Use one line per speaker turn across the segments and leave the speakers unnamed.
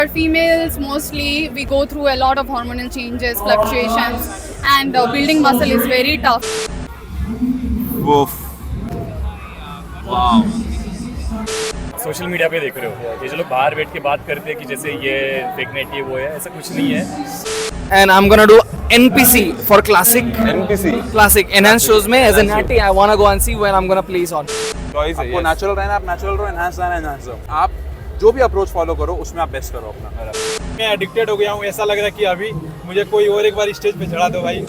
For females, mostly we go through a lot of hormonal changes, fluctuations, and building muscle is very tough.
Woof. Wow.
Social media पे देख रहे हो ये जो लोग बाहर बैठ के बात करते हैं कि जैसे ये फेक नेट ये वो है, ऐसा कुछ नहीं है.
And I'm gonna do NPC for classic.
NPC.
Classic enhanced shows में as a natty I wanna go and see when I'm gonna place on.
Choice है.
आपको नेचुरल रहना, आप नेचुरल रहो, एनहांस रहना, एनहांस रहो. आप जो भी अप्रोच फॉलो करो उसमें आप बेस्ट करो अपना.
मैं एडिक्टेड हो गया हूँ, ऐसा लग रहा है कि अभी मुझे कोई और एक बार स्टेज पे चढ़ा दो भाई.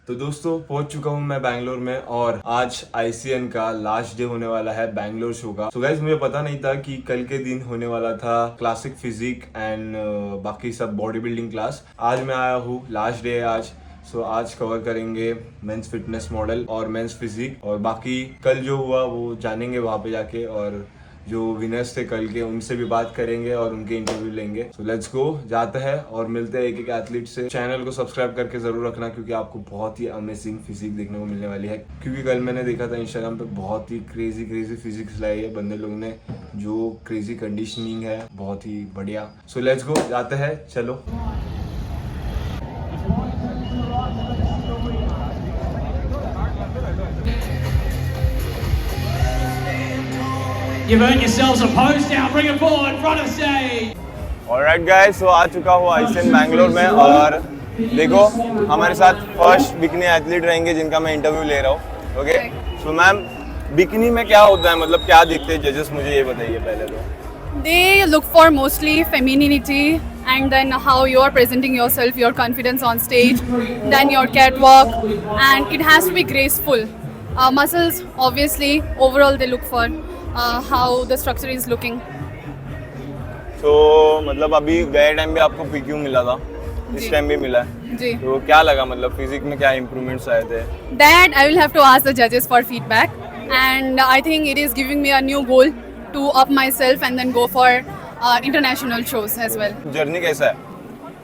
तो दोस्तों पहुंच चुका हूं मैं बैंगलोर में और आज ICN का लास्ट डे होने वाला है बैंगलोर शो का. सो गाइस मुझे पता नहीं था कि कल के दिन होने वाला था क्लासिक फिजिक एंड बाकी सब बॉडी बिल्डिंग क्लास. आज मैं आया हूँ, लास्ट डे है आज. सो आज कवर करेंगे मेंस फिटनेस मॉडल और मेंस फिजिक और बाकी कल जो हुआ वो जानेंगे वहाँ पे जाके और जो विनर्स थे कल के उनसे भी बात करेंगे और उनके इंटरव्यू लेंगे. सो लेट्स गो, जाते हैं और मिलते हैं एक एक एथलीट से. चैनल को सब्सक्राइब करके जरूर रखना क्योंकि आपको बहुत ही अमेजिंग फिजिक देखने को मिलने वाली है. क्योंकि कल मैंने देखा था इंस्टाग्राम पे बहुत ही क्रेजी फिजिक्स लाई है बंदे लोग ने, जो क्रेजी कंडीशनिंग है, बहुत ही बढ़िया. सो लेट्स गो, जाते हैं, चलो.
You've earned yourselves a post now. Bring it forward, front of stage.
All right guys, so आ चुका हूँ ICN बैंगलोर में और देखो हमारे साथ फर्स्ट बिकनी एथलीट रहेंगे जिनका मैं इंटरव्यू ले रहा हूँ. ओके, सो मैम बिकनी में क्या होता है, मतलब क्या देखते हैं जजेस, मुझे ये बताइए पहले तो.
They look for mostly femininity and then how you are presenting yourself, your confidence on stage, then your catwalk, and it has to be graceful. Muscles, obviously, overall they look for how the structure is looking.
तो मतलब अभी गए time भी आपको PQ मिला था, इस time भी मिला है,
जी.
तो क्या लगा, मतलब फिजिक में क्या इम्प्रूवमेंट्स आए थे?
That I will have to ask the judges for feedback, and I think it is giving me a new goal to up myself and then go for international shows as well.
Journey कैसा है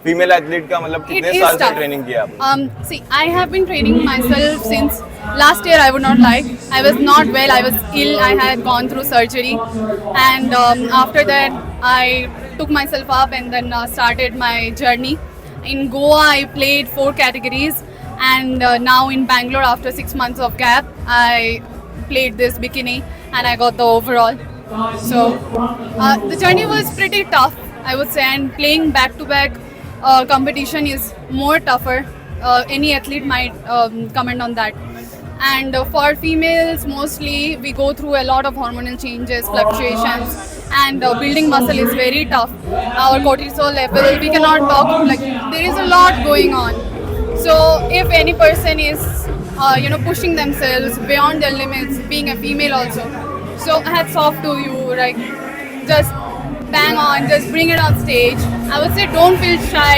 female athlete का, मतलब कितने
It is
साल से
tough.
Training किया आपने?
See, I have been training myself since last year. I would not lie. I was not well. I was ill. I had gone through surgery, and after that, I took myself up and then started my journey. In Goa, I played 4 categories, and now in Bangalore, after 6 months of gap, I played this bikini, and I got the overall. So the journey was pretty tough, I would say, and playing back-to-back competition is more tougher. Any athlete might comment on that. And for females, mostly we go through a lot of hormonal changes, fluctuations, and building muscle is very tough. Our cortisol level, we cannot talk, like there is a lot going on. So if any person is pushing themselves beyond their limits, being a female also, so hats off to you, like just bang on, just bring it on stage. I would say don't feel shy,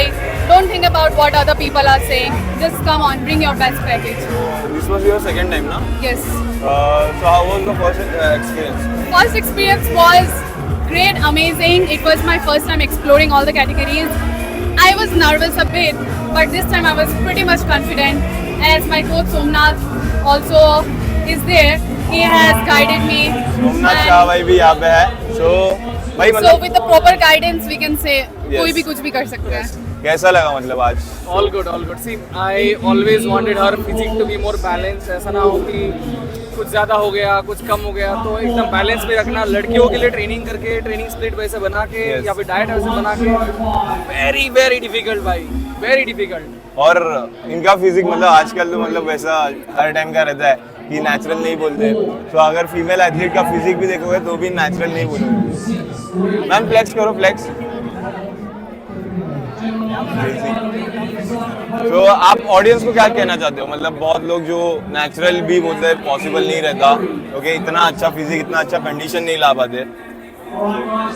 don't think about what other people are saying, just come on, bring your best package.
This was your second time, na?
Yes.
So how was the first experience?
First experience was great, amazing. It was my first time exploring all the categories. I was nervous a bit, but this time I was pretty much confident as my coach Somnath also is there. He has guided me.
Somnath Shah भाई भी यहाँ पे है. So भाई
So
मतलब
with the proper guidance we can say
Yes.
कोई भी कुछ भी कर सकता है.
कैसा लगा मतलब आज?
All good, all good. See, I always wanted her physique to be more balanced. ऐसा ना हो कि कुछ ज़्यादा हो गया, कुछ कम हो गया, तो एकदम बैलेंस में रखना. लड़कियों के लिए ट्रेनिंग करके, ट्रेनिंग स्प्लिट वैसे बना के
Yes.
या फिर डाइट वैसे बना के, very डिफिकल्ट भाई, very डिफिकल्ट.
और इनका फिजिक मतलब आजकल तो मतलब वैसा हर टाइम का रहता है कि नेचुरल नहीं बोलते. तो अगर फीमेल एथलीट का फिजिक भी देखोगे तो भी नेचुरल नहीं बोलोगे. मैम फ्लेक्स करो, फ्लेक्स. तो आप ऑडियंस को क्या कहना चाहते हो, मतलब बहुत लोग जो नेचुरल भी बोलते हैं पॉसिबल नहीं रहता, ओके, इतना अच्छा फिजिक, इतना अच्छा कंडीशन नहीं ला पाते.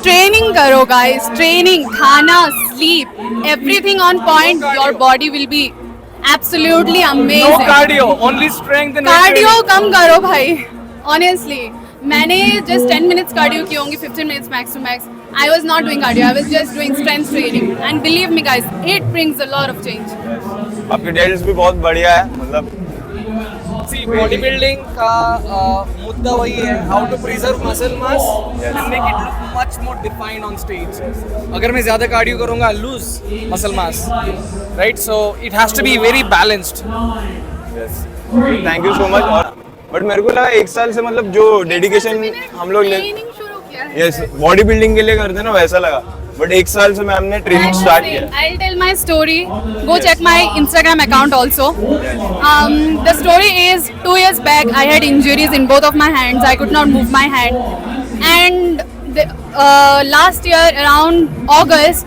Training करो guys, training, खाना, sleep, everything on point. Your body will be absolutely amazing.
No cardio, only strength and
Cardio कम करो भाई. Honestly, मैंने just 10 minutes cardio की होंगी, 15 minutes max to max. I was not doing cardio. I was just doing strength training. And believe me guys, it brings a lot of change.
आपके dells भी बहुत बढ़िया है, मतलब
सी बॉडी बिल्डिंग का मुद्दा वही है, how to preserve muscle mass and make it look much more defined on stage. अगर मैं ज्यादा कार्डियो करूंगा loose muscle mass, right? So it has to be very balanced.
Thank you so much. और but मेरे को लगा 1 साल से मतलब जो डेडिकेशन हम लोग
ट्रेनिंग शुरू किया है.
यस बॉडी बिल्डिंग के लिए करते हैं ना, वैसा लगा. बट 1 साल से मैम ने ट्रेनिंग स्टार्ट किया.
I'll tell my story. Go check my Instagram account also. The story is 2 years back I had injuries in both of my hands. I could not move my hand. And last year around August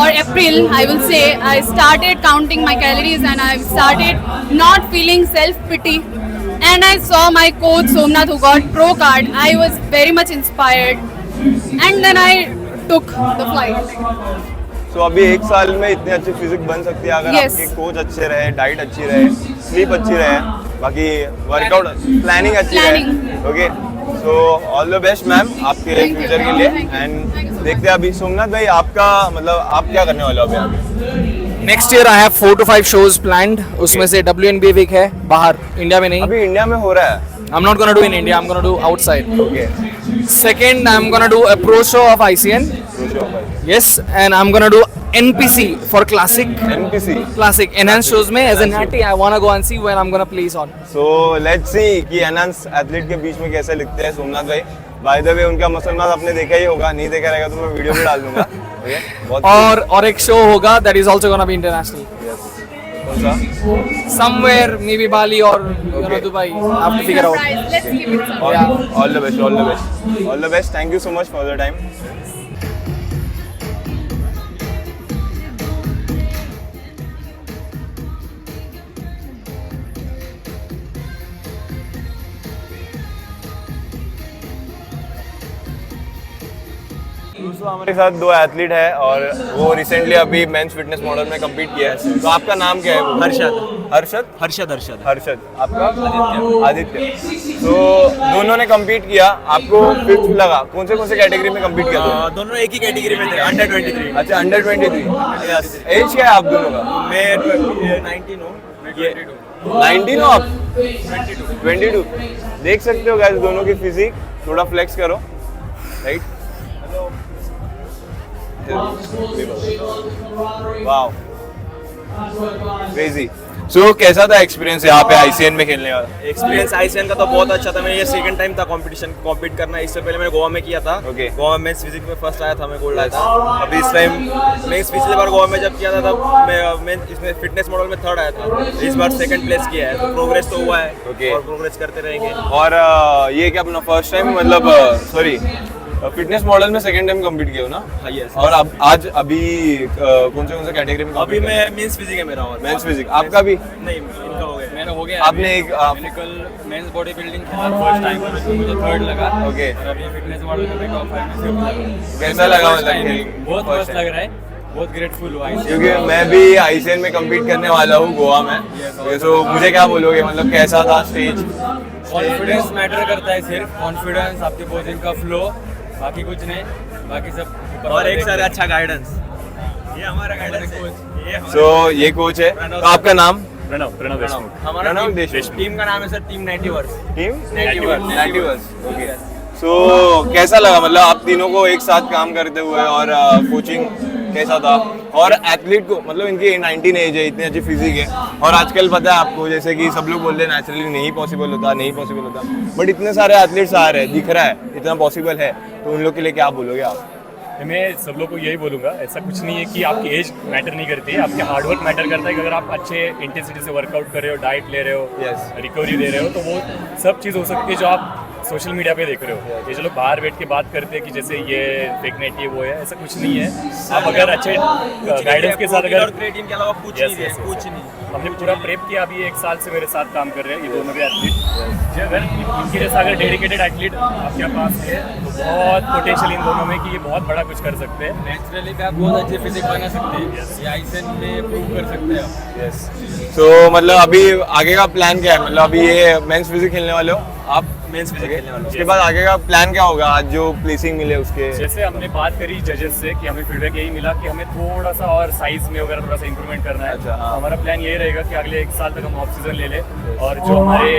or April, I will say, I started counting my calories and I started not feeling self-pity. And I saw my coach Somnath who got pro card. I was very much inspired. And then I took the flight.
सो अभी 1 साल में इतने अच्छे physique बन सकती है अगर
Yes.
आपके कोच अच्छे रहे, डाइट अच्छी रहे, स्लीप अच्छी रहे, बाकी वर्कआउट प्लानिंग अच्छी रहे. Okay, so all the best ma'am आपके
Thank you.
फ्यूचर के लिए.
Thank you.
And
Thank you so
देखते हैं अभी सोमनाथ भाई आपका मतलब आप क्या करने वाले हो अभी आगे?
Next year I have 4 to 5 shows planned. उसमें से WNBA वीक है बाहर, इंडिया में नहीं.
अभी इंडिया में हो रहा है.
I'm not gonna do in India. I'm gonna do outside.
Okay,
Second, I'm gonna do a pro show of ICN. Yes, and I'm gonna do NPC for classic.
NPC.
Classic enhanced shows में as a natty, I wanna go and see when I'm gonna place on.
So let's see कि enhance athlete के बीच में कैसे लिखते हैं सोमनाथ भाई. Bye the वे उनका muscle mass आपने देखा ही होगा, नहीं देखा रहेगा तो मैं वीडियो में डाल दूंगा. ओके, बहुत
और एक show होगा that is also gonna be international.
कौन सा?
Somewhere maybe Bali or you know Dubai. I have to figure out.
Surprise. Let's keep it surprise.
Yeah.
All the best, all the best, all the best. Thank you so much for the time. दोस्तों हमारे साथ 2 athlete है और वो recently अभी mains fitness model में compete किया है. तो आपका नाम क्या है? वो हर्षद. हर्षद. आपका? आदित्य. तो दोनों ने कम्पीट किया. आपको 5th लगा. कौन से कैटेगरी में कम्पीट किया था?
दोनों एक ही कैटेगरी में थे, अंडर 23.
अच्छा, अंडर 23. एज क्या है आप दोनों का?
मैं 19 हूँ.
19 हो आप? 22. देख सकते हो गाइस दोनों की फिजिक. थोड़ा फ्लेक्स करो, राइट? Wow, crazy. सो कैसा था एक्सपीरियंस यहाँ पे ICN में खेलने वाला?
एक्सपीरियंस ICN का तो बहुत अच्छा था. मेरा ये सेकंड टाइम था कॉम्पीट करना. इससे पहले मैं गोवा में किया था.
Okay.
गोवा में फिजिक में फर्स्ट आया था, मैं गोल्ड आया था. अभी इस टाइम मैं पिछले बार गोवा में जब किया था तब मैं इसमें फिटनेस मॉडल में 3rd आया था. इस बार 2nd प्लेस किया है. तो प्रोग्रेस तो हुआ है.
Okay.
और प्रोग्रेस करते रहेंगे.
और ये क्या अपना फर्स्ट टाइम मतलब सॉरी फिटनेस मॉडल में 2nd टाइम कम्पीट किया हो ना?
हाँ, yes.
और अब आज अभी कौन से कैटेगरी में?
अभी मैं मेंस फिजिक है मेरा. और
मेंस फिजिक. आपका भी?
नहीं, इनका हो गया.
मेरा हो गया.
आपने एक
मैंने कल मेंस बॉडी बिल्डिंग खेला फर्स्ट टाइम, मुझे 3rd लगा.
ओके,
और अभी फिटनेस मॉडल में टॉप 5 में से लगा.
कैसा लगा मतलब?
बहुत मस्त लग रहा है. बहुत ग्रेटफुल हुआ है.
क्योंकि मैं भी ICN में कम्पीट करने वाला हूँ गोवा में. तो मुझे क्या बोलोगे मतलब कैसा था स्टेज?
कॉन्फिडेंस मैटर करता है. सिर्फ कॉन्फिडेंस, आपके पोजिंग का फ्लो, बाकी कुछ नहीं. बाकी सब
और एक सारे अच्छा गाइडेंस. ये हमारा गाइडेंस है.
सो ये कोच है. तो आपका नाम?
प्रणव देशमुख.
हमारा
प्रणव देशमुख.
टीम का नाम है सर टीम नेटिवर्स.
टीम
नेटिवर्स.
ओके. सो कैसा लगा मतलब आप तीनों को एक साथ काम करते हुए और कोचिंग कैसा था? और एथलीट को मतलब इनकी 19 एज है, इतनी अच्छी फिजिक है. और आजकल पता है आपको जैसे कि सब लोग बोलते हैं नेचुरली नहीं पॉसिबल होता, बट इतने सारे एथलीट्स आ रहे हैं, दिख रहा है इतना पॉसिबल है. तो उन लोग के लिए क्या बोलोगे आप?
मैं सब लोग को यही बोलूँगा, ऐसा कुछ नहीं है कि आपकी एज मैटर नहीं करती है. आपके हार्डवर्क मैटर करता है कि अगर आप अच्छे इंटेंसिटी से वर्कआउट कर रहे हो, डाइट ले रहे हो, रिकवरी दे रहे हो, तो वो सब चीज़ हो सकती है जो आप सोशल मीडिया पे देख रहे हो. ये जो लोग बाहर बैठ के बात करते हैं कि जैसे ये फेक नेट ये वो है, ऐसा कुछ नहीं है. आप अगर अच्छे गाइडेंस के साथ अगर
क्रिएटिन के अलावा कुछ नहीं है. कुछ नहीं.
हमने पूरा प्रेप किया. अभी 1 साल से मेरे साथ काम कर रहे हैं ये दोनों भी एथलीट. अगर इनके जैसा अगर डेडिकेटेड एथलीट आपके पास है तो बहुत पोटेंशियल इन दोनों में कि ये बहुत बड़ा कुछ कर सकते हैं।
नेचुरली भी आप बहुत अच्छे फिजिक बना सकते हैं, ये आईसीएन में प्रूव कर सकते हैं आप।
यस। तो मतलब अभी आगे का प्लान क्या है? मतलब अभी ये मेंस फिजिक खेलने वाले हो आप?
मेंस फिजिक खेलने वाला हूँ।
उसके बाद आगे का प्लान क्या होगा? आज जो प्लेसिंग मिले उसके
जैसे हमने बात करी जजेस से कि हमें फीडबैक यही मिला कि हमें थोड़ा सा और साइज में वगैरह थोड़ा सा इंप्रूवमेंट करना है।
अच्छा, हाँ।
हमारा प्लान यही रहेगा कि अगले 1 साल तक हम ऑफ सीजन ले लें और जो हमारे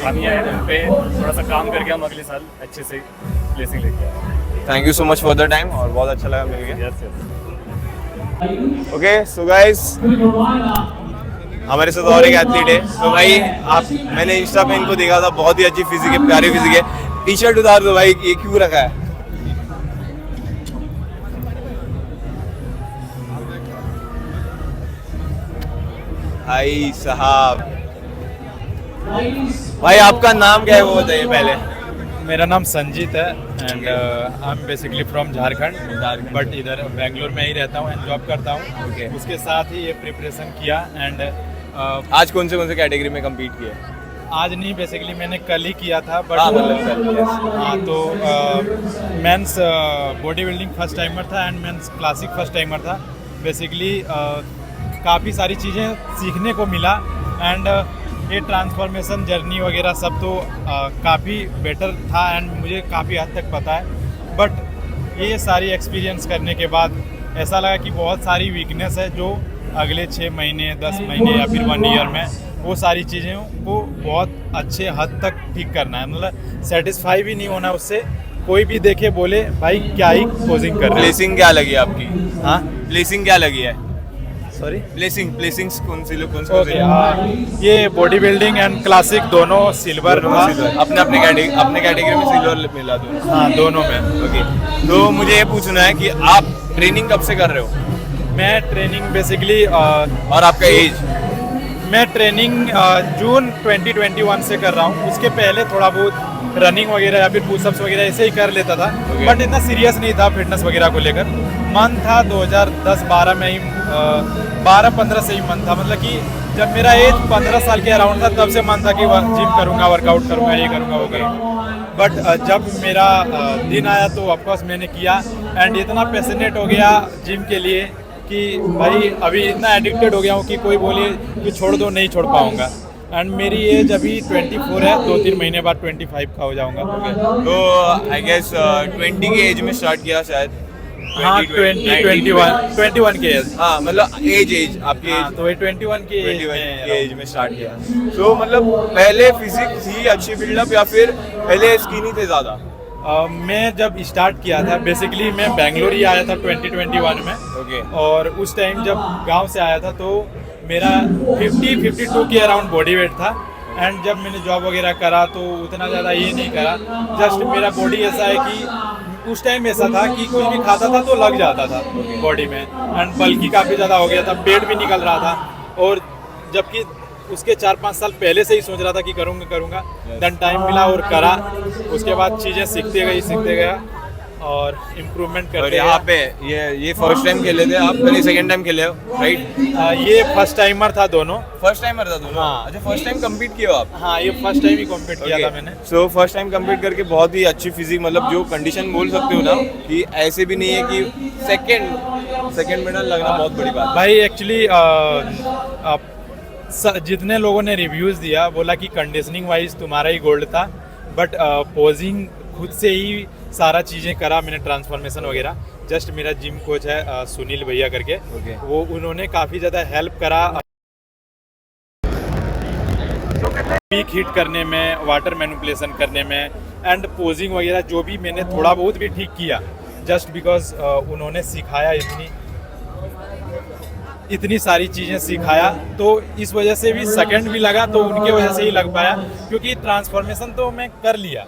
खामियां हैं उन पे थोड़ा सा काम करके हम अगले साल अच्छे से प्लेसिंग लेके आए।
Thank you so much for the time और बहुत अच्छा लगा मिलके।
Yes yes.
Okay so guys हमारे साथ और एक एथलीट है। तो भाई आप मैंने इंस्टा पे इनको देखा था, बहुत ही अच्छी फिजिक है, प्यारी फिजिक है। टी शर्ट उतार दो भाई, ये क्यों रखा है? भाई साहब, भाई आपका नाम क्या है वो बताइए पहले।
मेरा नाम संजीत है and I am basically from Jharkhand, but इधर बेंगलोर में ही रहता हूँ एंड जॉब करता हूँ।
Okay.
उसके साथ ही ये प्रिपरेशन किया एंड
आज कौन से कैटेगरी में compete किए?
आज नहीं, बेसिकली मैंने कल ही किया था, बट
हाँ, मतलब कल, yes.
हाँ तो men's body building first timer था and men's classic first timer था। बेसिकली काफ़ी सारी चीज़ें सीखने को मिला एंड ये ट्रांसफॉर्मेशन जर्नी वगैरह सब तो काफ़ी बेटर था एंड मुझे काफ़ी हद तक पता है। बट ये सारी एक्सपीरियंस करने के बाद ऐसा लगा कि बहुत सारी वीकनेस है जो अगले 6 महीने 10 महीने या फिर 1 ईयर में वो सारी चीज़ों को बहुत अच्छे हद तक ठीक करना है। मतलब सेटिस्फाई भी नहीं होना उससे, कोई भी देखे बोले भाई क्या ही पोजिंग कर रहे हैं।
प्लेसिंग क्या लगी आपकी?
हाँ
प्लेसिंग क्या लगी है?
सॉरी,
प्लेसिंग्स कौन सी
ओके ये बॉडी बिल्डिंग एंड क्लासिक दोनों सिल्वर था।
अपने कैटेगरी में सिल्वर मिला दोनों?
हाँ दोनों में।
ओके, तो मुझे ये पूछना है कि आप ट्रेनिंग कब से कर रहे हो
मैं ट्रेनिंग बेसिकली
और आपका एज?
मैं ट्रेनिंग जून 2021 से कर रहा हूँ। उसके पहले थोड़ा बहुत रनिंग वगैरह या फिर पुशअप्स वगैरह ऐसे ही कर लेता था, बट इतना सीरियस नहीं था फिटनेस वगैरह को लेकर। मन था 2010-12 में ही 12-15 से ही मन था, मतलब कि जब मेरा एज 15 साल के अराउंड था तब से मन था कि जिम करूँगा, वर्कआउट करूँगा, ये करूँगा वो करूँगा। बट जब मेरा दिन आया तो ऑफकोर्स मैंने किया एंड इतना पैशनेट हो गया जिम के लिए कि भाई अभी इतना एडिक्टेड हो गया हूँ कि कोई बोले कि छोड़ दो, नहीं छोड़ पाऊँगा। एंड मेरी एज अभी 24 है, 2-3 महीने बाद 25 का हो जाऊँगा।
तो आई गेस 20 के एज में स्टार्ट किया शायद?
हाँ 21 के एज।
हाँ मतलब एज आपकी
हाँ,
एज
तो ये 21 के
एज में स्टार्ट किया। तो मतलब पहले फिजिक थी अच्छी बिल्डअप या फिर पहले स्किनी थे ज़्यादा?
मैं जब स्टार्ट किया था बेसिकली मैं बेंगलोर ही आया था 2021 में।
ओके।
और उस टाइम जब गांव से आया था तो मेरा 50-52 के अराउंड बॉडी वेट था एंड जब मैंने जॉब वगैरह करा तो उतना ज़्यादा ये नहीं करा। जस्ट मेरा बॉडी ऐसा है कि उस टाइम ऐसा था कि कुछ भी खाता था तो लग जाता था बॉडी में एंड बल्कि काफ़ी ज़्यादा हो गया था, पेट भी निकल रहा था। और जबकि उसके 4-5 साल पहले से ही सोच रहा था कि करूँगा देन टाइम मिला और करा। उसके बाद चीज़ें सीखते गया और इम्प्रूवमेंट करते
यहाँ पे ये फर्स्ट टाइम खेले थे आप? पहले सेकंड टाइम खेले हो राइट?
ये फर्स्ट टाइमर था दोनों।
फर्स्ट टाइमर था दोनों?
हाँ।
अच्छा, फर्स्ट टाइम कम्पीट किए हो आप?
हाँ ये फर्स्ट टाइम ही कम्पीट किया था मैंने।
सो फर्स्ट टाइम कम्पीट करके बहुत ही अच्छी फिजिक, मतलब जो कंडीशन बोल सकते हो ना कि ऐसे भी नहीं है कि सेकंड मेडल लगना बहुत बड़ी बात है।
भाई एक्चुअली जितने लोगों ने रिव्यूज़ दिया बोला कि कंडीशनिंग वाइज तुम्हारा ही गोल्ड था, बट पोजिंग खुद से ही सारा चीज़ें करा मैंने, ट्रांसफॉर्मेशन वगैरह। जस्ट मेरा जिम कोच है सुनील भैया करके, वो उन्होंने काफ़ी ज़्यादा हेल्प करा पीक हिट करने में, वाटर मैनिपुलेशन करने में एंड पोजिंग वगैरह जो भी मैंने थोड़ा बहुत भी ठीक किया जस्ट बिकॉज उन्होंने सिखाया, इतनी सारी चीज़ें सिखाया। तो इस वजह से भी सेकंड भी लगा तो उनके वजह से ही लग पाया, क्योंकि ट्रांसफॉर्मेशन तो मैं कर लिया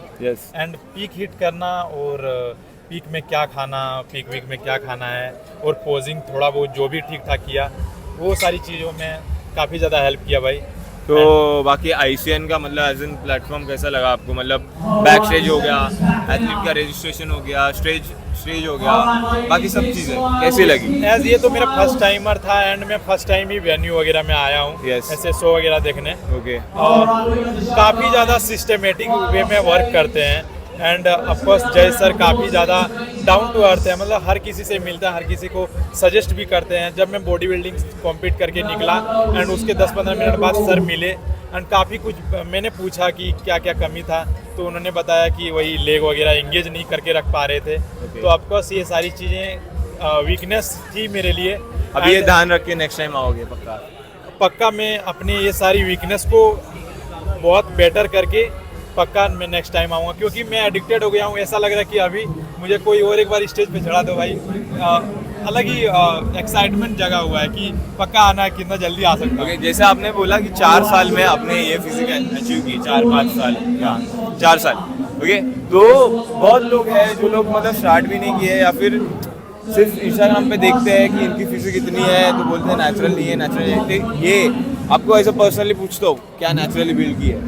एंड पीक हिट करना और पीक में क्या खाना, पीक वीक में क्या खाना है और पोजिंग थोड़ा बहुत जो भी ठीक ठाक किया वो सारी चीज़ों में काफ़ी ज़्यादा हेल्प किया भाई।
तो बाकी ICN का मतलब एज एन प्लेटफॉर्म कैसा लगा आपको? मतलब बैक स्टेज हो गया, एथलीट का रजिस्ट्रेशन हो गया, स्टेज हो गया, बाकी सब चीज़ें कैसी लगी?
एज ये तो मेरा फर्स्ट टाइमर था एंड मैं फर्स्ट टाइम ही वेन्यू वगैरह में आया हूँ
Yes.
ऐसे शो वगैरह देखने।
ओके
और काफ़ी ज़्यादा सिस्टमेटिक वे में वर्क करते हैं एंड ऑफकोर्स जय सर काफ़ी ज़्यादा डाउन टू अर्थ है, मतलब हर किसी से मिलता है, हर किसी को सजेस्ट भी करते हैं। जब मैं बॉडी बिल्डिंग कॉम्पीट करके निकला एंड उसके 10-15 मिनट बाद सर मिले एंड काफ़ी कुछ मैंने पूछा कि क्या क्या कमी था, तो उन्होंने बताया कि वही लेग वगैरह एंगेज नहीं करके रख पा रहे थे। तो ऑफकोर्स ये सारी चीज़ें वीकनेस थी मेरे लिए।
अब ये
And
ध्यान रख के नेक्स्ट टाइम आओगे पक्का?
पक्का मैं अपनी ये सारी वीकनेस को बहुत बेटर करके पक्का मैं नेक्स्ट टाइम आऊँगा, क्योंकि मैं एडिक्टेड हो गया हूँ। ऐसा लग रहा है कि अभी मुझे कोई और एक बार स्टेज पे चढ़ा दो भाई, अलग ही एक्साइटमेंट जगा हुआ है कि पक्का आना है, कितना जल्दी आ सकता है।
ओके, जैसे आपने बोला कि 4 साल में आपने ये फिजिक अचीव की, 4-5 साल, हाँ 4 साल। ओके, तो बहुत लोग हैं जो लोग मतलब स्टार्ट भी नहीं किए या फिर सिर्फ इंस्टाग्राम पे देखते हैं कि इनकी फिजिक इतनी है तो बोलते हैं नेचुरल नहीं है, नेचुरल नहीं है। ये आपको ऐसा पर्सनली पूछता हूँ, क्या नेचुरली बिल्ड की है?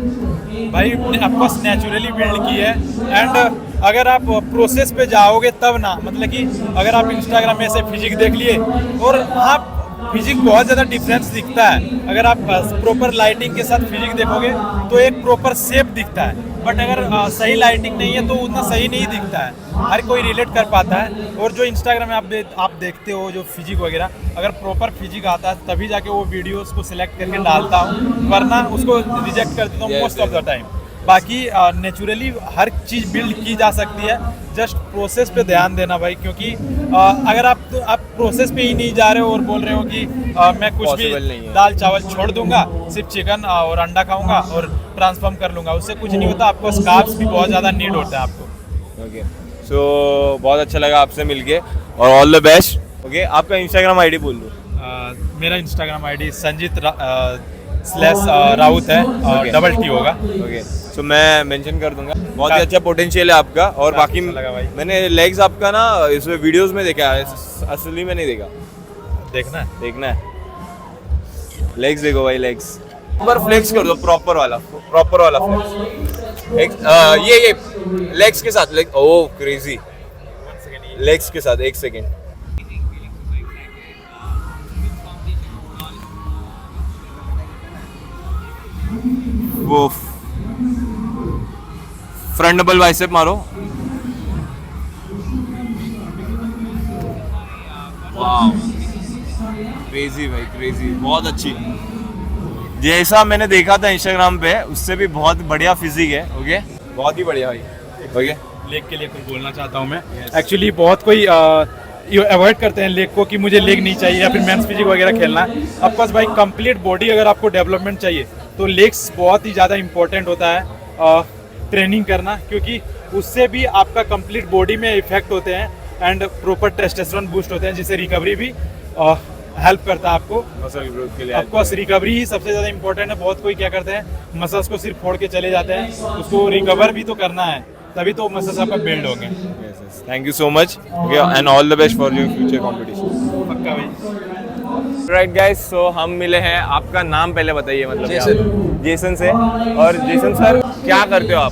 भाई ऑफकोर्स नेचुरली बिल्ड की है एंड अगर आप प्रोसेस पे जाओगे तब ना, मतलब कि अगर आप इंस्टाग्राम में से फिजिक देख लिए और आप फिजिक बहुत ज़्यादा डिफरेंस दिखता है। अगर आप प्रॉपर लाइटिंग के साथ फिजिक देखोगे तो एक प्रॉपर शेप दिखता है, बट अगर सही लाइटिंग नहीं है तो उतना सही नहीं दिखता है। हर कोई रिलेट कर पाता है। और जो इंस्टाग्राम में आप देखते हो जो फिजिक वगैरह, अगर प्रॉपर फिजिक आता है तभी जाके वो वीडियोस को सिलेक्ट करके डालता हूँ, वरना उसको रिजेक्ट कर देता हूँ मोस्ट ऑफ द टाइम। बाकी नेचुरली हर चीज़ बिल्ड की जा सकती है, जस्ट प्रोसेस पे ध्यान देना भाई, क्योंकि अगर आप प्रोसेस पे ही नहीं जा रहे हो और बोल रहे हो कि मैं कुछ भी
Possible नहीं है।
दाल चावल छोड़ दूंगा, सिर्फ चिकन और अंडा खाऊंगा और ट्रांसफॉर्म कर लूंगा, उससे कुछ नहीं होता। आपको कार्ब्स भी बहुत ज़्यादा नीड होता है आपको।
ओके, सो बहुत अच्छा लगा आपसे मिलके और ऑल द बेस्ट। ओके, आपका इंस्टाग्राम आईडी बोल दो।
मेरा इंस्टाग्राम आईडी संजीत राउत है और
Okay.
डबल टी होगा।
ओके, सो मैं मेंशन कर दूंगा। बहुत ही अच्छा पोटेंशियल है आपका। और बाकी
अच्छा लगा भाई।
मैंने लेग्स आपका ना इसमें वीडियोस में देखा है, असली में नहीं देखा।
देखना है।
देखना है, लेग्स देखो भाई, लेग्स पर फ्लेक्स कर दो, प्रॉपर वाला फ्लेक्स। ये लेग्स के साथ, लेग, ओह क्रेजी, लेग्स के साथ 1 सेकेंड। वो फ्रंट डबल बाइसेप मारो। वाह, क्रेजी भाई, क्रेजी, बहुत अच्छी। जैसा मैंने देखा था इंस्टाग्राम पे उससे भी बहुत बढ़िया फिजिक है। ओके, बहुत ही बढ़िया भाई। ओके,
लेग के लिए कुछ बोलना चाहता हूँ मैं। एक्चुअली बहुत कोई अवॉइड करते हैं लेग को कि मुझे लेग नहीं चाहिए या फिर मेंस फिजिक वगैरह खेलना है। ऑफकोर्स भाई कंप्लीट बॉडी अगर आपको डेवलपमेंट चाहिए तो लेग्स बहुत ही ज़्यादा इंपॉर्टेंट होता है ट्रेनिंग करना, क्योंकि उससे भी आपका कंप्लीट बॉडी में इफेक्ट होते हैं एंड प्रॉपर टेस्टोस्टेरोन बूस्ट होते हैं, जिससे रिकवरी भी हेल्प करता है आपको।
मसल ग्रोथ के लिए
ऑफकोर्स रिकवरी ही सबसे ज़्यादा इंपॉर्टेंट है। बहुत कोई क्या करते हैं मसल्स को सिर्फ फोड़ के चले जाते हैं, उसको रिकवर भी तो करना है, तभी तो मसल्स आपका बिल्ड होंगे।
Thank you so much. Okay, and all the best for your future competition.
पक्का भाई।
राइट गाइस, सो हम मिले हैं। आपका नाम पहले बताइए, मतलब जेसन से। और जेसन सर, क्या करते हो आप?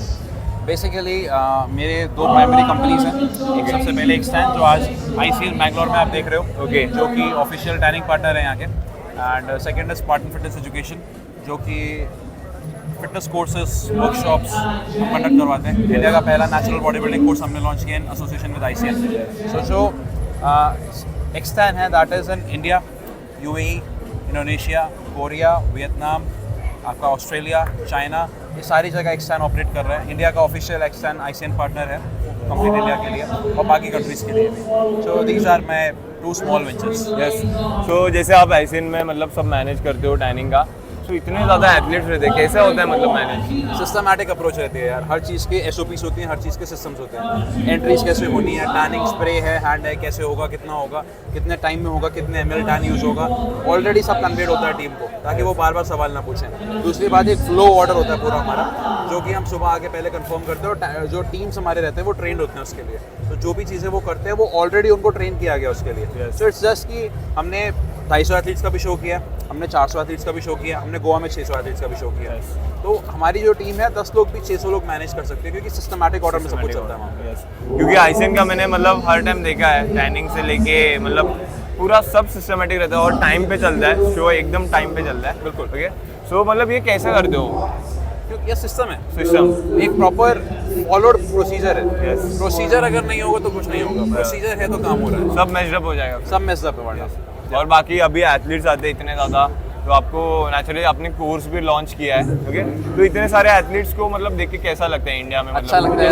बेसिकली मेरे 2 प्राइमरी कंपनीज हैं। एक सबसे पहले एक्सटैन, जो आज ICN बैंगलोर में आप देख रहे हो,
ओके,
जो कि ऑफिशियल ट्रेनिंग पार्टनर है यहाँ के। And second is Spartan fitness education, जो कि फिटनेस कोर्सेज, वर्कशॉप्स हम कंडक्ट करवाते हैं। इंडिया का पहला नेचुरल बॉडी बिल्डिंग कोर्स हमने लॉन्च किया इन एसोसिएशन विद ICN। सो जो एक्सटैन है, that is in India, UAE, Indonesia, Korea, Vietnam, आपका ऑस्ट्रेलिया, चाइना, ये सारी जगह एक्सटैन ऑपरेट कर रहे हैं। इंडिया का ऑफिशियल एक्सटैन ICN पार्टनर है कंप्लीट इंडिया के लिए और बाकी कंट्रीज़ के लिए भी। So these are my 2 small ventures.
Yes. So जैसे आप ICN में मतलब सब मैनेज करते हो ट्रेनिंग का, तो इतने ज़्यादा एथलीट्स रहते हैं, कैसे होता है मतलब मैनेज?
सिस्टमैटिक अप्रोच रहती है यार, हर चीज़ के SOPs होती हैं, हर चीज़ के सिस्टम्स होते हैं। एंट्रीज कैसे होनी है, टैनिंग स्प्रे है, हैंड है, कैसे होगा, कितना होगा, कितने टाइम में होगा, कितने ml टैन यूज़ होगा, ऑलरेडी सब कन्वेड होता है टीम को, ताकि वो बार बार सवाल ना पूछें। दूसरी बात, एक फ्लो ऑर्डर होता है पूरा हमारा, जो कि हम सुबह आके पहले कंफर्म करते हैं और जो टीम्स हमारे रहते हैं वो ट्रेंड होते हैं उसके लिए। तो जो भी चीज़ें वो करते हैं वो ऑलरेडी उनको ट्रेन किया गया उसके लिए। सो इट्स जस्ट कि हमने 250 एथलीट्स का भी शो किया, हमने 400 एथलीट्स का भी शो किया, हमने गोवा में 600 एथलीट्स का भी शो किया। तो हमारी जो टीम है 10 लोग भी 600 लोग मैनेज कर सकते हैं, क्योंकि सिस्टमैटिक ऑर्डर में सब कुछ चलता है वहाँ पे।
क्योंकि आईसीएन का मैंने मतलब हर टाइम देखा है, ट्रेनिंग से लेके मतलब पूरा सब सिस्टमेटिक रहता है और टाइम पे चलता है, शो एकदम टाइम पे चलता है।
बिल्कुल।
ओके, सो मतलब ये कैसे करते हो?
क्योंकि ये सिस्टम है,
सिस्टम
एक प्रॉपर फॉलोड प्रोसीजर है।
Yes.
प्रोसीजर अगर नहीं होगा तो कुछ नहीं होगा, प्रोसीजर है तो काम हो रहा है,
सब मैचअप हो जाएगा।
सब मेसअप है वरना।
और बाकी अभी एथलीट्स आते हैं इतने ज़्यादा, तो आपको नेचुरली आपने कोर्स भी लॉन्च किया है। ओके, तो इतने सारे एथलीट्स को मतलब देख के कैसा लगता है इंडिया में?
अच्छा लगता है,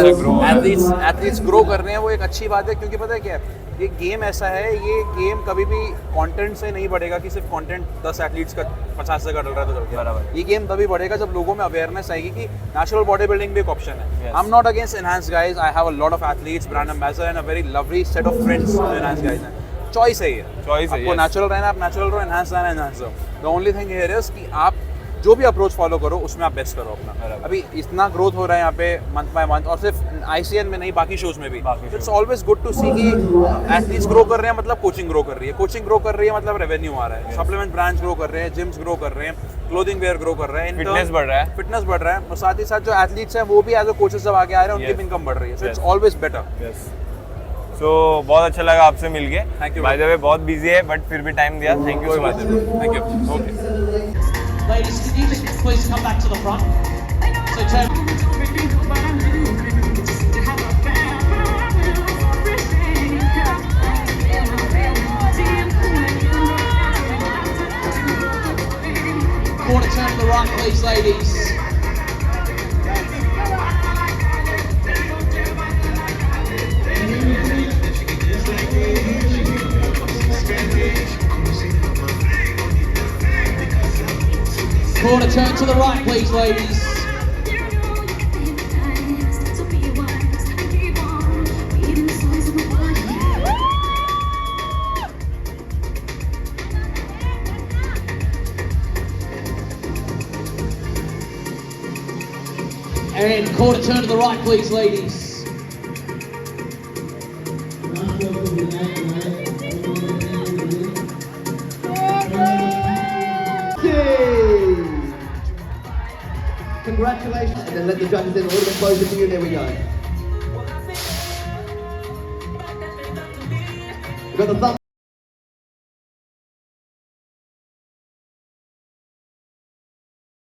एथलीट्स ग्रो कर रहे हैं, वो एक अच्छी बात है। क्योंकि पता है क्या है, ये गेम ऐसा है, ये गेम कभी भी कंटेंट से नहीं बढ़ेगा कि सिर्फ कंटेंट 10 एथलीट्स का 50 का डल रहा है तो चल गया।
बराबर।
ये गेम तभी बढ़ेगा जब लोगों में अवेयरनेस आएगी कि नेचुरल बॉडी बिल्डिंग भी एक ऑप्शन है। I am not against enhance guys, I have a lot of athletes, brand ambassador and a very lovely set of friends जो एनहांस गाइज हैं। चॉइस है ये,
चॉइस है,
आपको नेचुरल रहना आप नेचुरल रहो, एनहांस रहना एनहांस रहो। The only thing here is कि आप जो भी अप्रोच फॉलो करो उसमें आप बेस्ट करो अपना। अभी इतना ग्रोथ हो रहा है यहाँ पे मंथ बाय मंथ, और सिर्फ आईसीएन में नहीं, बाकी शोज में भी। इट्स ऑलवेज गुड टू सी कि एथलीट्स ग्रो कर रहे हैं, मतलब कोचिंग ग्रो कर रही है, कोचिंग ग्रो कर रही है मतलब रेवेन्यू आ रहा है, सप्लीमेंट ब्रांड्स ग्रो कर रहे हैं, जिम्स ग्रो कर रहे हैं, क्लोथिंग वेयर ग्रो कर रहे हैं,
फिटनेस बढ़ रहा है,
फिटनेस बढ़ रहा है, और साथ ही साथ जो एथलीट्स हैं वो भी एज अ कोचेस जब आगे आ रहे हैं उनकी इनकम बढ़ रही है। So it's always better.
So बहुत अच्छा लगा आपसे मिलके।
Thank you.
By the way बहुत बिजी है बट फिर भी टाइम दिया, thank you so much.
Thank you. Okay.
Ladies, can you just please come back to the front? So turn. Quarter turn to the right, please, ladies. Quarter turn to the right, please, ladies. And quarter turn to the right, please, ladies.
Congratulations, and then let the judges in a little bit closer to you. There we go. We've got the thumb.